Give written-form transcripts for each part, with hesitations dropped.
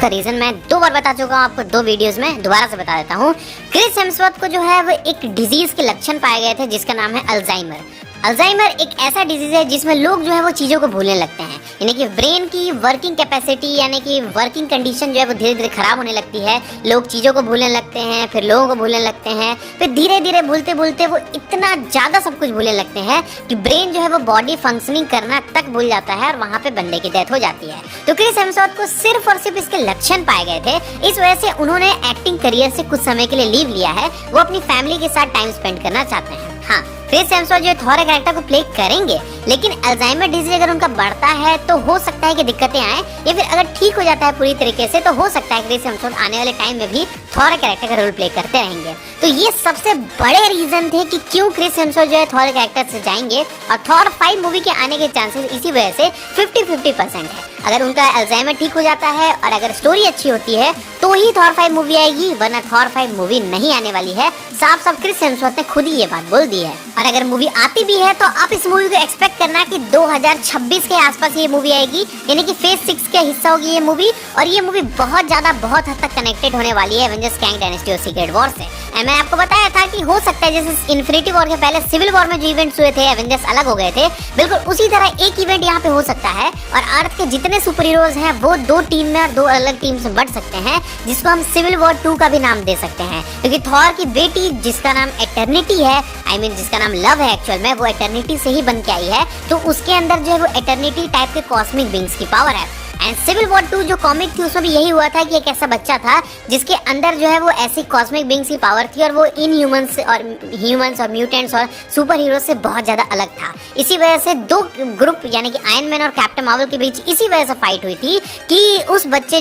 उसका रीजन मैं 2 बार बता चुका हूँ आपको 2 वीडियोस में, दोबारा से बता देता हूँ। क्रिस हेम्सवर्थ को जो है वो एक डिजीज के लक्षण पाए गए थे जिसका नाम है अल्जाइमर। अल्जाइमर एक ऐसा डिजीज है जिसमें लोग जो है वो चीज़ों को भूलने लगते हैं, यानी कि ब्रेन की वर्किंग कैपेसिटी यानी कि वर्किंग कंडीशन जो है वो धीरे धीरे खराब होने लगती है। लोग चीज़ों को भूलने लगते हैं, फिर लोगों को भूलने लगते हैं, फिर धीरे धीरे भूलते भूलते वो इतना ज़्यादा सब कुछ भूलने लगते हैं कि ब्रेन जो है वो बॉडी फंक्शनिंग करना तक भूल जाता है और वहाँ पे बंदे की डेथ हो जाती है। तो क्रिस हेम्सवर्थ को सिर्फ और सिर्फ इसके लक्षण पाए गए थे, इस वजह से उन्होंने एक्टिंग करियर से कुछ समय के लिए लीव लिया है। वो अपनी फैमिली के साथ टाइम स्पेंड करना चाहते हैं। हाँ, क्रिस हेम्सवर्थ जो थॉर कैरेक्टर को प्ले करेंगे, लेकिन अल्जाइमर डिजीज अगर उनका बढ़ता है तो हो सकता है कि दिक्कतें आए, या फिर अगर ठीक हो जाता है पूरी तरीके से तो हो सकता है क्रिस हेम्सवर्थ आने वाले टाइम में भी थॉर कैरेक्टर का रोल प्ले करते रहेंगे। तो ये सबसे बड़े रीजन थे कि क्यों क्रिस हेम्सवर्थ जो है थॉर कैरेक्टर से जाएंगे, और थॉर 5 मूवी के आने के चांसेस इसी वजह से 50-50% है। अगर उनका अल्जाइमर ठीक हो जाता है और अगर स्टोरी अच्छी होती है तो ही थॉर 5 मूवी आएगी, वरना थॉर 5 मूवी नहीं आने वाली है। साफ साफ क्रिस हेम्सवर्थ ने खुद ही ये बात बोल दी है। और अगर मूवी आती भी है तो आप इस मूवी को एक्सपेक्ट करना कि 2026 के आसपास ये मूवी आएगी, यानी कि फेज 6 का हिस्सा होगी ये मूवी। और ये मूवी बहुत हद तक कनेक्टेड होने वाली है एवेंजर्स कैंग डायनेस्टी और सीक्रेट वॉर से। मैंने आपको बताया था कि हो सकता है जैसे इन्फिनिटी वॉर के पहले सिविल वॉर में जो इवेंट्स हुए थे, एवेंजर्स अलग हो गए थे, बिल्कुल उसी तरह एक इवेंट यहाँ पे हो सकता है। और अर्थ के जितने सुपर हीरोज हैं वो 2 टीम में और 2 अलग टीम से बढ़ सकते हैं, जिसको हम सिविल वॉर 2 का भी नाम दे सकते हैं। क्योंकि थॉर की बेटी जिसका नाम एटर्निटी है, जिसका नाम लव है एक्चुअल में, वो एटर्निटी से ही बन के आई है। तो उसके अंदर जो है वो एटर्निटी टाइप के कॉस्मिक बीइंग्स की पावर है। एंड सिविल वॉर 2 जो कॉमिक थी उसमें भी यही हुआ था कि एक ऐसा बच्चा था जिसके अंदर जो है वो ऐसी कॉस्मिक बीइंग्स की पावर थी, और वो इन ह्यूमंस और म्यूटेंट्स और सुपर हीरो से बहुत ज्यादा अलग था। इसी वजह से 2 ग्रुप यानी कि आयरन मैन और कैप्टन मार्वल के बीच इसी वजह से फाइट हुई थी कि वो बच्चा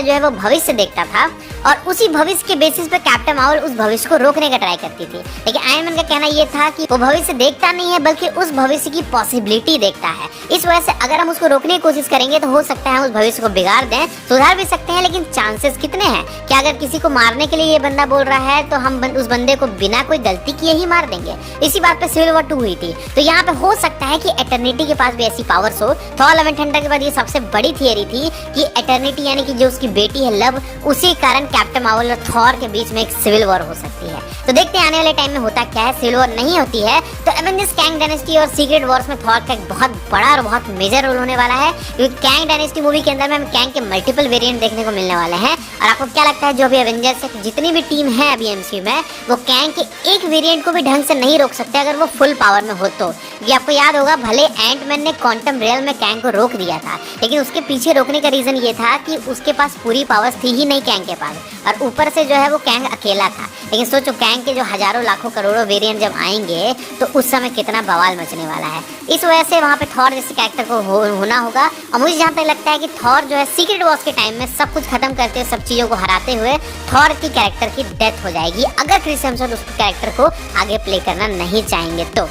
जो है वो भविष्य देखता था, और उसी भविष्य के बेसिस पे कैप्टन मार्वल उस भविष्य को रोकने का ट्राई करती थी। लेकिन आयरन मैन का कहना ये था कि वो भविष्य देखता नहीं है बल्कि उस भविष्य की पॉसिबिलिटी देखता है। इस वजह से अगर हम उसको रोकने की कोशिश करेंगे तो हो सकता है हम उस भविष्य को बिगाड़ दें, सुधार भी सकते हैं, लेकिन चांसेस कितने हैं कि अगर किसी को मारने के लिए ये बंदा बोल रहा है तो हम उस बंदे को बिना कोई गलती किए ही मार देंगे। इसी बात पे सिविल वॉर 2 हुई थी। तो यहाँ पे हो सकता है कि एटर्निटी के पास भी ऐसी पावर्स हो। थॉर लव एंड थंडर के बाद ये सबसे बड़ी थियरी थी कि एटर्निटी यानी कि जो उसकी बेटी है लव, उसी कारण कैप्टन मार्वल और थॉर के बीच में एक सिविल वॉर हो सकती है। तो देखते हैं आने वाले टाइम में होता क्या है। सिविल वॉर नहीं होती है तो एवेंजर्स कैंग डायनेस्टी और सीक्रेट वॉर्स में थॉर का एक बहुत बड़ा और बहुत मेजर रोल होने वाला है, क्योंकि कैंग डायनेस्टी मूवी के अंदर में हमें कैंग के मल्टीपल वेरिएंट देखने को मिलने वाले हैं। और आपको क्या लगता है जो भी एवेंजर्स जितनी भी टीम है अभी एमसीयू में, वो कैंग के एक वेरिएंट को भी ढंग से नहीं रोक सकते अगर वो फुल पावर में हो तो। ये आपको याद होगा, भले एंटमैन ने क्वांटम रियल में कैंग को रोक दिया था, लेकिन उसके पीछे रोकने का रीजन ये था कि उसके पास पूरी पावर्स थी ही नहीं कैंग के पास, और ऊपर से जो है वो कैंग अकेला था। लेकिन सोचो कैंग के जो हजारों लाखों करोड़ों वेरिएंट जब आएंगे तो उस समय कितना बवाल मचने वाला है। इस वजह से वहाँ पे थॉर जैसे कैरेक्टर को होना होगा। और मुझे जहाँ तक लगता है कि थॉर जो है सीक्रेट वॉर्स के टाइम में सब कुछ खत्म करते हुए, सब चीज़ों को हराते हुए थॉर की कैरेक्टर की डेथ हो जाएगी अगर क्रिस हेम्सवर्थ उस कैरेक्टर को आगे प्ले करना नहीं चाहेंगे तो।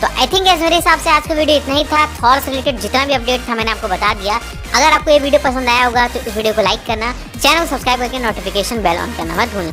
आई थिंक मेरे हिसाब से आज का वीडियो इतना ही था। थॉर से रिलेटेड जितना भी अपडेट था मैंने आपको बता दिया। अगर आपको ये वीडियो पसंद आया होगा तो इस वीडियो को लाइक करना, चैनल को सब्सक्राइब करके नोटिफिकेशन बेल ऑन करना मत भूलना।